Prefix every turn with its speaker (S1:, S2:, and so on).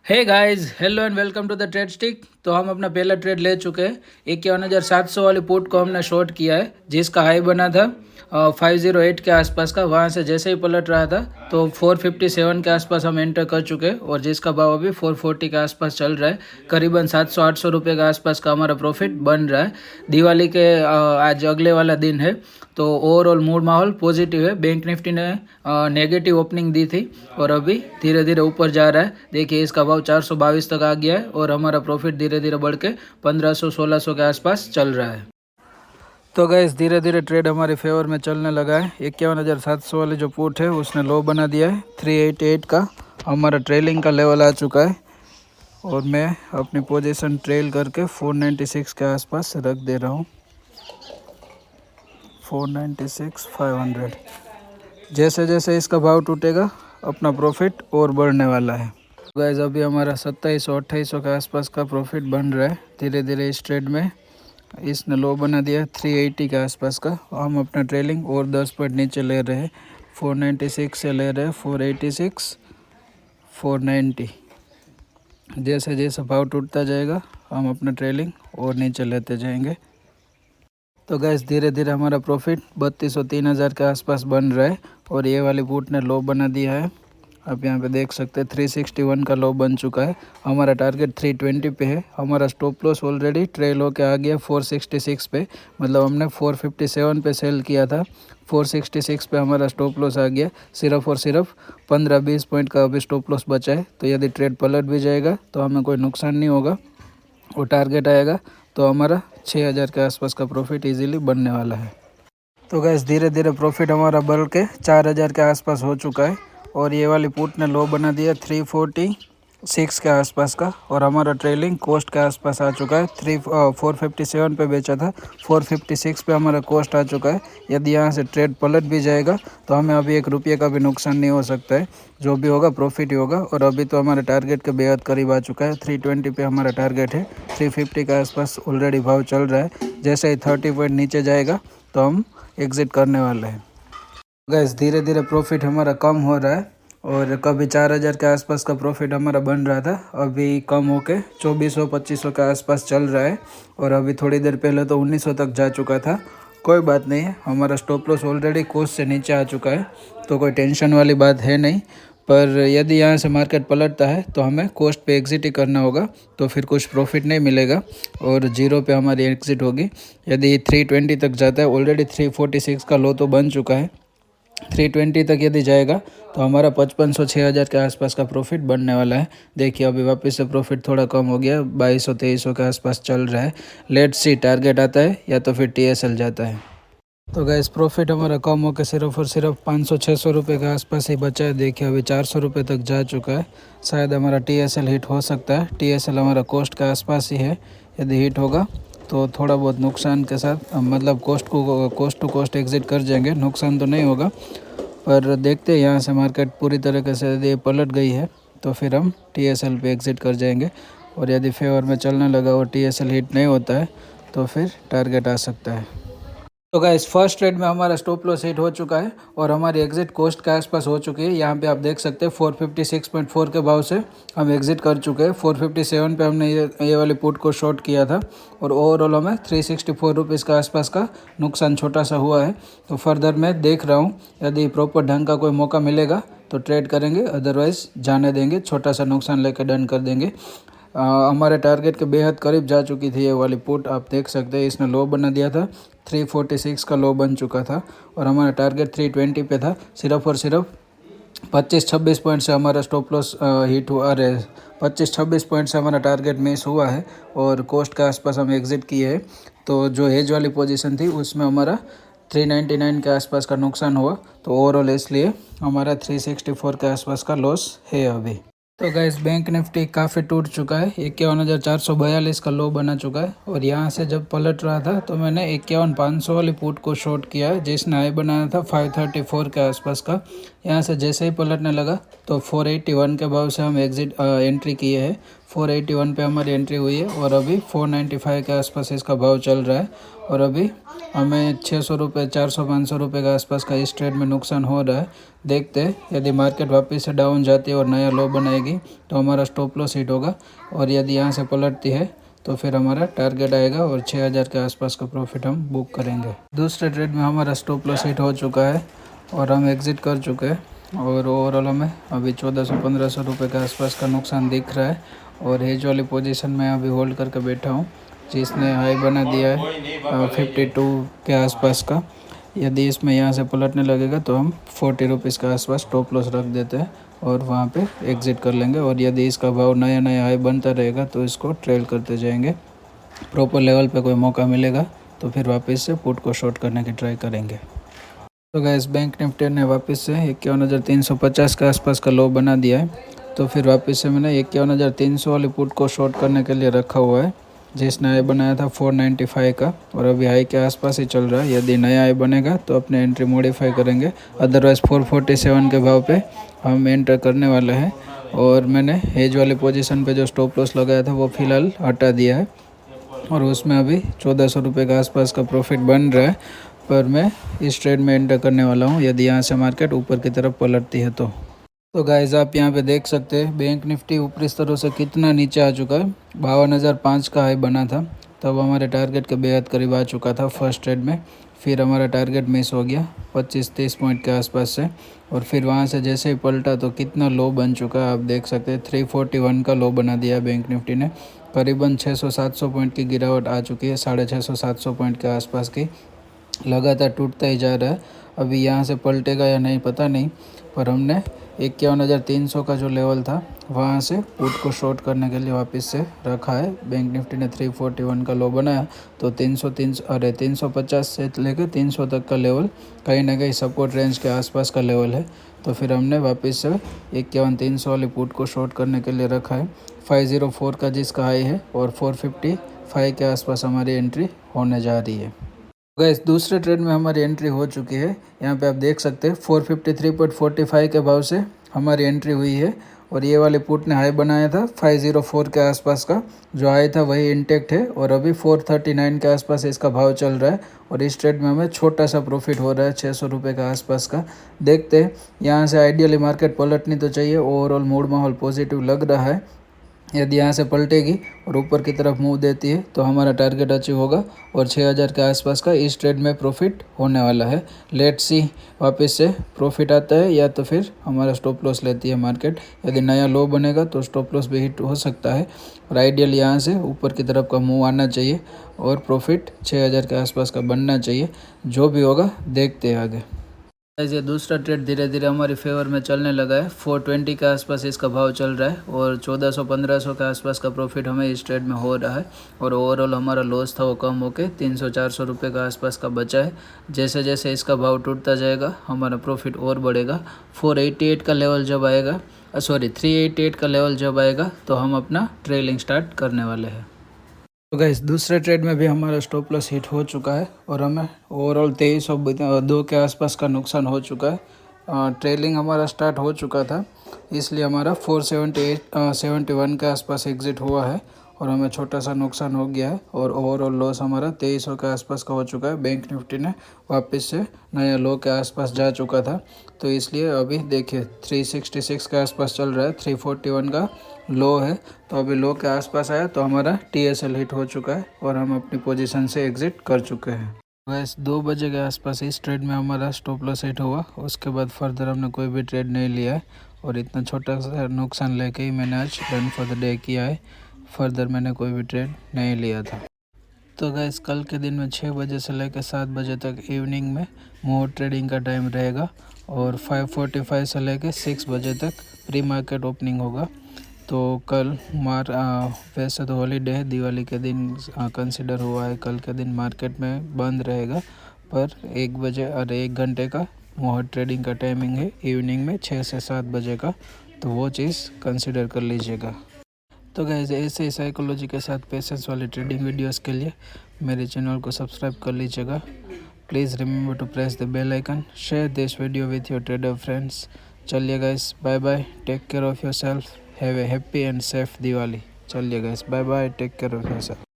S1: Hey guys, hello and welcome to the trade stick. तो हम अपना पहला ट्रेड ले चुके हैं। 51,700 वाली पुट को हमने शॉर्ट किया है, जिसका हाई बना था 508 के आसपास का। वहाँ से जैसे ही पलट रहा था तो 457 के आसपास हम एंटर कर चुके हैं, और जिसका भाव अभी 440 के आसपास चल रहा है। करीबन 700-800 रुपये के आसपास का हमारा प्रॉफिट बन रहा है। दिवाली के आज अगले वाला दिन है, तो ओवरऑल मूड माहौल पॉजिटिव है। बैंक निफ्टी ने नेगेटिव ओपनिंग दी थी और अभी धीरे धीरे ऊपर जा रहा है। देखिए, इसका भाव 422 तक आ गया है और हमारा प्रॉफिट धीरे धीरे बढ़ के 1500-1600 के आसपास चल रहा है। तो गैस, धीरे धीरे ट्रेड हमारे फेवर में चलने लगा है। 51,700 वाली जो पुट है उसने लो बना दिया है। 388 का हमारा ट्रेलिंग का लेवल आ चुका है, और मैं अपनी पोजीशन ट्रेल करके 496 के आसपास रख दे रहा हूँ। 496,500। जैसे जैसे इसका भाव टूटेगा अपना प्रॉफिट और बढ़ने वाला है। गाइस, अभी हमारा 2700-2800 के आसपास का प्रॉफिट बन रहा है धीरे धीरे इस ट्रेड में। इसने लो बना दिया 380 के आसपास का। हम अपना ट्रेलिंग और 10 पॉइंट नीचे ले रहे हैं। 496 से ले रहे हैं 486, 490। जैसे जैसे भाव टूटता जाएगा हम अपना ट्रेलिंग और नीचे लेते जाएंगे। तो गैस, धीरे धीरे हमारा प्रॉफिट 3200-3000 के आसपास बन रहा है, और ये वाली पुट ने लो बना दिया है। आप यहाँ पे देख सकते हैं 361 का लो बन चुका है। हमारा टारगेट 320 पे है। हमारा स्टॉप लॉस ऑलरेडी ट्रेल होके आ गया 466 पे। मतलब हमने 457 पे सेल किया था, 466 पे हमारा स्टॉप लॉस आ गया। सिर्फ और सिर्फ 15-20 पॉइंट का अभी स्टॉप लॉस बचा है। तो यदि ट्रेड पलट भी जाएगा तो हमें कोई नुकसान नहीं होगा, और टारगेट आएगा तो हमारा 6000 के आसपास का प्रॉफिट इजीली बनने वाला है। तो गैस, धीरे धीरे प्रॉफिट हमारा बढ़ के 4000 के आसपास हो चुका है, और ये वाली पुट ने लो बना दिया 346 के आसपास का, और हमारा ट्रेलिंग कोस्ट के आसपास आ चुका है। 457 पे बेचा था, 456 पे हमारा कोस्ट आ चुका है। यदि यहाँ से ट्रेड पलट भी जाएगा तो हमें अभी 1 रुपये का भी नुकसान नहीं हो सकता है। जो भी होगा प्रॉफिट ही होगा, और अभी तो हमारे टारगेट के बेहद करीब आ चुका है। 320 पे हमारा टारगेट है, 350 के आसपास ऑलरेडी भाव चल रहा है। जैसे ही 30 पॉइंट नीचे जाएगा तो हम एग्ज़िट करने वाले हैं। गैस, धीरे धीरे प्रॉफिट हमारा कम हो रहा है, और कभी 4000 के आसपास का प्रॉफिट हमारा बन रहा था, अभी कम होके 2400-2500 के आसपास चल रहा है। और अभी थोड़ी देर पहले तो 1900 तक जा चुका था। कोई बात नहीं है, हमारा स्टॉप लॉस ऑलरेडी कोस्ट से नीचे आ चुका है, तो कोई टेंशन वाली बात है नहीं। पर यदि यहाँ से मार्केट पलटता है तो हमें कोस्ट पे एग्ज़िट ही करना होगा, तो फिर कुछ प्रॉफिट नहीं मिलेगा और जीरो पे हमारी एग्ज़िट होगी। यदि 320 तक जाता है, ऑलरेडी 346 का लो तो बन चुका है, 320 तक यदि जाएगा तो हमारा 5500-6000 के आसपास का प्रॉफिट बनने वाला है। देखिए, अभी वापस से प्रॉफिट थोड़ा कम हो गया, 2200-2300 के आसपास चल रहा है। लेट्स सी टारगेट आता है या तो फिर TSL जाता है। तो गैस, प्रॉफिट हमारा कम होकर सिर्फ और सिर्फ 500-600 रुपये के आसपास ही बचा है। देखिए, अभी 400 रुपये तक जा चुका है। शायद हमारा TSL हिट हो सकता है। TSL हमारा कोस्ट के आसपास ही है। यदि हिट होगा तो थोड़ा बहुत नुकसान के साथ, मतलब कोस्ट टू कोस्ट एग्ज़िट कर जाएंगे। नुकसान तो नहीं होगा, पर देखते हैं यहाँ से मार्केट पूरी तरीके से यदि पलट गई है तो फिर हम TSL पे एग्ज़िट कर जाएंगे। और यदि फेवर में चलने लगा और TSL हिट नहीं होता है तो फिर टारगेट आ सकता है। तो गाइस, फर्स्ट ट्रेड में हमारा स्टॉप लॉस हिट हो चुका है और हमारी एग्जिट कोस्ट के आसपास हो चुकी है। यहाँ पे आप देख सकते हैं 456.4 के भाव से हम एग्जिट कर चुके हैं। 457 पे हमने ये वाली पुट को शॉर्ट किया था, और ओवरऑल हमें 364 रुपीज़ के आसपास का नुकसान छोटा सा हुआ है। तो फर्दर मैं देख रहा हूँ, यदि प्रॉपर ढंग का कोई मौका मिलेगा तो ट्रेड करेंगे, अदरवाइज़ जाने देंगे, छोटा सा नुकसान लेकर डन कर देंगे। हमारे टारगेट के बेहद करीब जा चुकी थी ये वाली पुट। आप देख सकते हैं इसने लो बना दिया था, 346 का लो बन चुका था, और हमारा टारगेट 320 पे था। सिर्फ और सिर्फ 25-26 पॉइंट से हमारा स्टॉप लॉस हिट हुआ। अरे, 25-26 पॉइंट से हमारा टारगेट मिस हुआ है, और कोस्ट के आसपास हम एग्ज़िट किए हैं। तो जो हेज वाली पोजीशन थी उसमें हमारा 399 के आसपास का नुकसान हुआ। तो ओवरऑल इसलिए हमारा 364 के आसपास का लॉस है अभी। तो गैस, बैंक निफ्टी काफ़ी टूट चुका है। 51,442 का लो बना चुका है, और यहाँ से जब पलट रहा था तो मैंने 51,500 वाली पुट को शॉर्ट किया है, जिसने हाई बनाया था 534 के आसपास का। यहाँ से जैसे ही पलटने लगा तो 481 के भाव से हम एंट्री किए हैं। 481 पे हमारी एंट्री हुई है और अभी 495 के आसपास इसका भाव चल रहा है। और अभी हमें 600 रुपये, 400-500 रुपये के आसपास का इस ट्रेड में नुकसान हो रहा है। देखते हैं, यदि मार्केट वापस से डाउन जाती है और नया लो बनाएगी तो हमारा स्टॉप लॉस हिट होगा, और यदि यहाँ से पलटती है तो फिर हमारा टारगेट आएगा और 6000 के आसपास का प्रॉफिट हम बुक करेंगे। दूसरे ट्रेड में हमारा स्टॉप लॉस हिट हो चुका है और हम एग्ज़िट कर चुके हैं, और ओवरऑल हमें अभी 1400-1500 रुपये के आसपास का नुकसान दिख रहा है। और हेज वाली पोजीशन में अभी होल्ड करके बैठा हूँ, जिसने हाई बना दिया है 52 के आसपास का। यदि इसमें यहाँ से पलटने लगेगा तो हम 40 रुपीज़ के आसपास स्टॉप लॉस रख देते हैं और वहाँ पे एग्ज़िट कर लेंगे। और यदि इसका भाव नया नया हाई बनता रहेगा तो इसको ट्रेल करते जाएंगे। प्रॉपर लेवल पे कोई मौका मिलेगा तो फिर वापस से पुट को शॉर्ट करने की ट्राई करेंगे। तो गैस बैंक निफ्टी ने वापस से 51,350 के आसपास का लो बना दिया है, तो फिर वापस से मैंने 51,300 वाली पुट को शॉर्ट करने के लिए रखा हुआ है, जिसने हाई बनाया था 495 का, और अभी हाई के आसपास ही चल रहा है। यदि नया हाई बनेगा तो अपने एंट्री मॉडिफाई करेंगे, अदरवाइज़ 447 के भाव पे हम एंटर करने वाले हैं। और मैंने हेज वाली पोजीशन पे जो स्टॉप लॉस लगाया था वो फ़िलहाल हटा दिया है, और उसमें अभी 1400 रुपये के आसपास का प्रॉफिट बन रहा है। पर मैं इस ट्रेड में एंटर करने वाला हूँ यदि यहाँ से मार्केट ऊपर की तरफ पलटती है तो गाइस आप यहाँ पे देख सकते हैं बैंक निफ्टी ऊपरी स्तरों से कितना नीचे आ चुका है। 52,005 का हाई बना था, तब हमारे टारगेट के बेहद करीब आ चुका था फर्स्ट ट्रेड में। फिर हमारा टारगेट मिस हो गया 25-30 पॉइंट के आसपास से, और फिर वहाँ से जैसे ही पलटा तो कितना लो बन चुका है आप देख सकते हैं। 341 का लो बना दिया बैंक निफ्टी ने। करीबन 600-700 पॉइंट की गिरावट आ चुकी है, 650-700 पॉइंट के आसपास की। लगातार टूटता ही जा रहा है। अभी यहाँ से पलटेगा या नहीं पता नहीं, पर हमने 51,300 का जो लेवल था वहाँ से पुट को शॉर्ट करने के लिए वापस से रखा है। बैंक निफ्टी ने 341 का लो बनाया तो 350 से लेकर 300 तक का लेवल कहीं ना कहीं सपोर्ट रेंज के आसपास का लेवल है। तो फिर हमने वापस से 51,300 वाली पुट को शॉर्ट करने के लिए रखा है। 504 का जिसका हाई है, और 455 के आसपास हमारी एंट्री होने जा रही है। गाइस दूसरे ट्रेड में हमारी एंट्री हो चुकी है। यहाँ पे आप देख सकते हैं 453.45 के भाव से हमारी एंट्री हुई है, और ये वाले पुट ने हाई बनाया था 504 के आसपास का। जो हाई था वही इंटेक्ट है, और अभी 439 के आसपास इसका भाव चल रहा है। और इस ट्रेड में हमें छोटा सा प्रॉफिट हो रहा है 600 रुपये के आसपास का। देखते हैं, यहाँ से आइडियली मार्केट पलटनी तो चाहिए। ओवरऑल मूड माहौल पॉजिटिव लग रहा है। यदि यहाँ से पलटेगी और ऊपर की तरफ मुंह देती है तो हमारा टारगेट अचीव होगा, और 6000 के आसपास का इस ट्रेड में प्रॉफिट होने वाला है। लेट्स सी वापस से प्रॉफिट आता है या तो फिर हमारा स्टॉप लॉस लेती है मार्केट। यदि नया लो बनेगा तो स्टॉप लॉस भी हिट हो सकता है, और आइडियल यहाँ से ऊपर की तरफ का मुँह आना चाहिए और प्रॉफिट 6000 के आसपास का बनना चाहिए। जो भी होगा देखते हैं आगे। ये दूसरा ट्रेड धीरे धीरे हमारी फेवर में चलने लगा है। 420 के आसपास इसका भाव चल रहा है, और 1400-1500 के आसपास का प्रॉफिट हमें इस ट्रेड में हो रहा है। और ओवरऑल हमारा लॉस था वो कम होकर 300-400 रुपये के आसपास का बचा है। जैसे जैसे इसका भाव टूटता जाएगा हमारा प्रॉफिट और बढ़ेगा। 488 का लेवल जब आएगा 388 का लेवल जब आएगा तो हम अपना ट्रेलिंग स्टार्ट करने वाले हैं। तो गाइस दूसरे ट्रेड में भी हमारा स्टॉप लॉस हिट हो चुका है, और हमें ओवरऑल 2302 के आसपास का नुकसान हो चुका है। ट्रेलिंग हमारा स्टार्ट हो चुका था, इसलिए हमारा 471 के आसपास एग्ज़िट हुआ है, और हमें छोटा सा नुकसान हो गया है। और ओवरऑल लॉस हमारा 2300 के आसपास का हो चुका है। बैंक निफ्टी ने वापस से नया लो के आसपास जा चुका था, तो इसलिए अभी देखिए 366 के आसपास चल रहा है। 341 का लो है, तो अभी लो के आसपास आया तो हमारा TSL हिट हो चुका है, और हम अपनी पोजीशन से एग्ज़िट कर चुके हैं। बस 2 बजे के आसपास इस ट्रेड में हमारा स्टॉप लॉस हिट हुआ। उसके बाद फर्दर हमने कोई भी ट्रेड नहीं लिया है, और इतना छोटा सा नुकसान लेके ही मैंने आज डन फॉर द डे किया है। फर्दर मैंने कोई भी ट्रेड नहीं लिया था। तो गैस कल के दिन में 6 बजे से लेकर 7 बजे तक इवनिंग में मोर ट्रेडिंग का टाइम रहेगा, और 5:45 से लेकर 6 बजे तक प्री मार्केट ओपनिंग होगा। तो कल वैसे तो हॉलीडे है, दिवाली के दिन कंसिडर हुआ है। कल के दिन मार्केट में बंद रहेगा, पर 1 बजे और 1 घंटे का मोहर ट्रेडिंग का टाइमिंग है इवनिंग में 6 से 7 बजे का, तो वो चीज़ कंसिडर कर लीजिएगा। तो गाइस ऐसे ही साइकोलॉजी के साथ पेशेंस वाली ट्रेडिंग वीडियोस के लिए मेरे चैनल को सब्सक्राइब कर लीजिएगा। Please remember to press the bell icon. Share this video with your trader friends. चलिए guys, bye bye. Take care of yourself. Have a happy and safe Diwali. चलिए guys, bye bye. Take care of yourself.